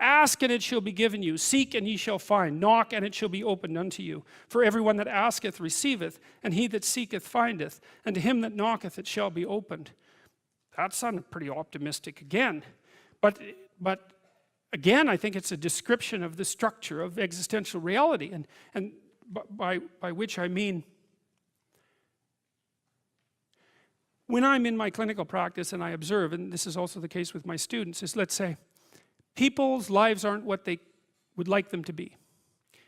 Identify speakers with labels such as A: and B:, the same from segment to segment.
A: Ask and it shall be given you. Seek and ye shall find. Knock and it shall be opened unto you. For everyone that asketh receiveth, and he that seeketh findeth, and to him that knocketh it shall be opened. That sounded pretty optimistic again. But again, I think it's a description of the structure of existential reality. And by which I mean, when I'm in my clinical practice and I observe, and this is also the case with my students, is let's say, people's lives aren't what they would like them to be.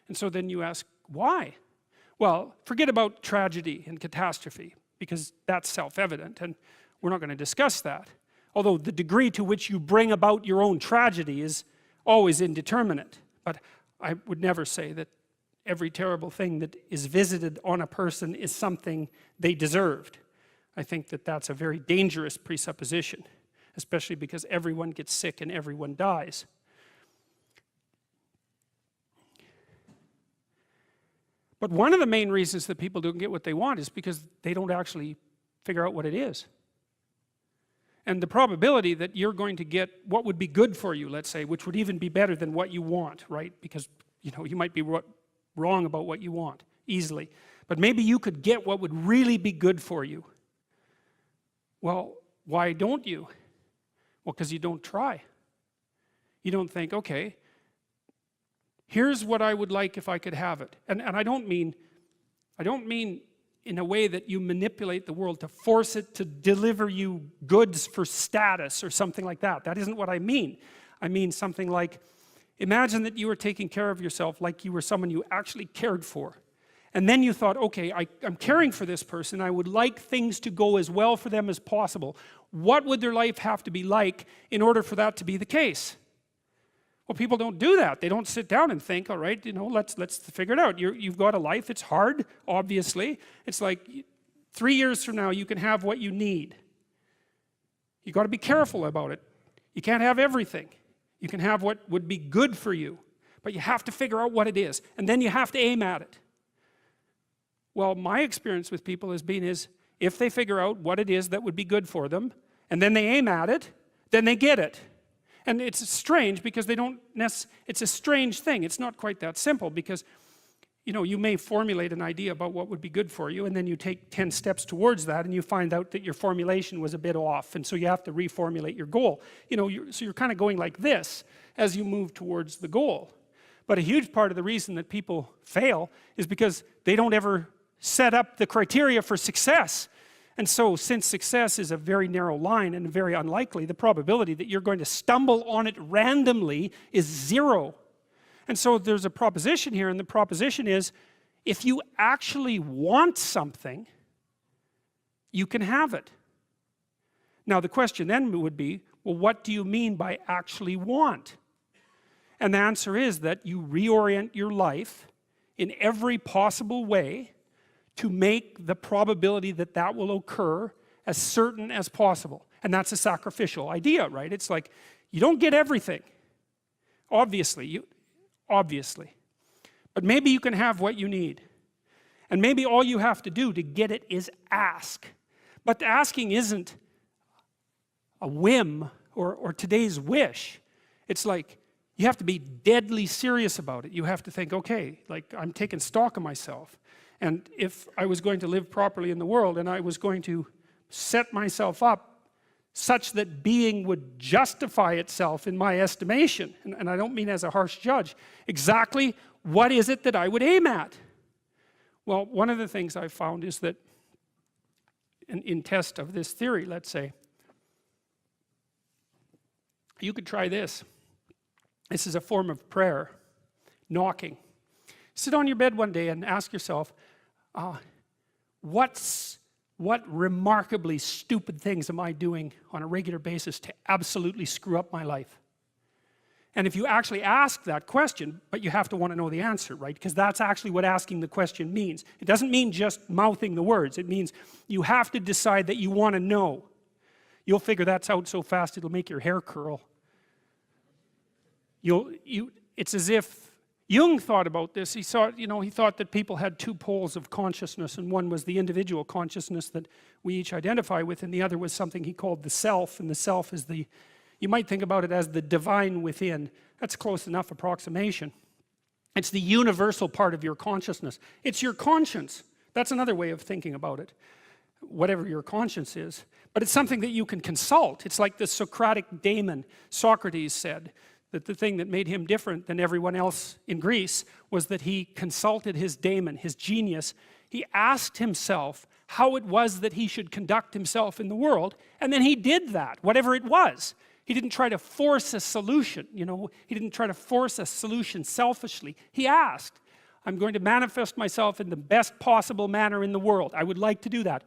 A: And so then you ask, why? Well, forget about tragedy and catastrophe, because that's self-evident, and we're not going to discuss that. Although the degree to which you bring about your own tragedy is always indeterminate. But I would never say that every terrible thing that is visited on a person is something they deserved. I think that that's a very dangerous presupposition, especially because everyone gets sick and everyone dies. But one of the main reasons that people don't get what they want is because they don't actually figure out what it is. And the probability that you're going to get what would be good for you, let's say, which would even be better than what you want, right? Because, you know, you might be wrong about what you want easily. But maybe you could get what would really be good for you. Well, why don't you? Well, because you don't try. You don't think, okay, here's what I would like if I could have it. And I don't mean in a way that you manipulate the world to force it to deliver you goods for status or something like that. That isn't what I mean. I mean something like, imagine that you were taking care of yourself like you were someone you actually cared for. And then you thought, okay, I'm caring for this person. I would like things to go as well for them as possible. What would their life have to be like in order for that to be the case? Well, people don't do that. They don't sit down and think, all right, you know, let's figure it out. You've got a life. It's hard, obviously. It's like 3 years from now, you can have what you need. You've got to be careful about it. You can't have everything. You can have what would be good for you, but you have to figure out what it is, and then you have to aim at it. Well, my experience with people has been is, if they figure out what it is that would be good for them, and then they aim at it, then they get it. And it's strange because it's a strange thing. It's not quite that simple because, you know, you may formulate an idea about what would be good for you, and then you take 10 steps towards that, and you find out that your formulation was a bit off, and so you have to reformulate your goal. You know, so you're kind of going like this as you move towards the goal. But a huge part of the reason that people fail is because they don't ever set up the criteria for success. And so, since success is a very narrow line and very unlikely, the probability that you're going to stumble on it randomly is 0. And so there's a proposition here, and the proposition is, if you actually want something, you can have it. Now the question then would be, well, what do you mean by actually want? And the answer is that you reorient your life in every possible way to make the probability that that will occur as certain as possible. And that's a sacrificial idea, right? It's like, you don't get everything. Obviously. But maybe you can have what you need. And maybe all you have to do to get it is ask. But asking isn't a whim or today's wish. It's like, you have to be deadly serious about it. You have to think, okay, like, I'm taking stock of myself. And if I was going to live properly in the world, and I was going to set myself up such that being would justify itself in my estimation, and I don't mean as a harsh judge, exactly what is it that I would aim at? Well, one of the things I've found is that, in test of this theory, let's say, you could try this. This is a form of prayer, knocking. Sit on your bed one day and ask yourself, what remarkably stupid things am I doing on a regular basis to absolutely screw up my life? And if you actually ask that question, but you have to want to know the answer, right? Because that's actually what asking the question means. It doesn't mean just mouthing the words. It means you have to decide that you want to know. You'll figure that's out so fast it'll make your hair curl. It's as if Jung thought about this. He thought that people had 2 poles of consciousness, and one was the individual consciousness that we each identify with, and the other was something he called the self, and the self is the You might think about it as the divine within. That's close enough approximation. It's the universal part of your consciousness. It's your conscience. That's another way of thinking about it. Whatever your conscience is. But it's something that you can consult. It's like the Socratic daemon. Socrates said that the thing that made him different than everyone else in Greece was that he consulted his daemon, his genius. He asked himself how it was that he should conduct himself in the world, and then he did that, whatever it was. He didn't try to force a solution, you know. He didn't try to force a solution selfishly. He asked, I'm going to manifest myself in the best possible manner in the world. I would like to do that.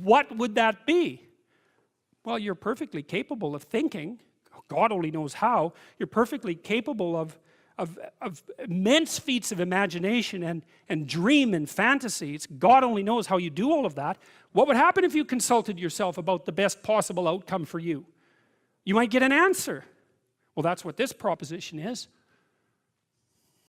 A: What would that be? Well, you're perfectly capable of thinking. God only knows how. You're perfectly capable of immense feats of imagination and dream and fantasies. God only knows how you do all of that. What would happen if you consulted yourself about the best possible outcome for you? You might get an answer. Well, that's what this proposition is.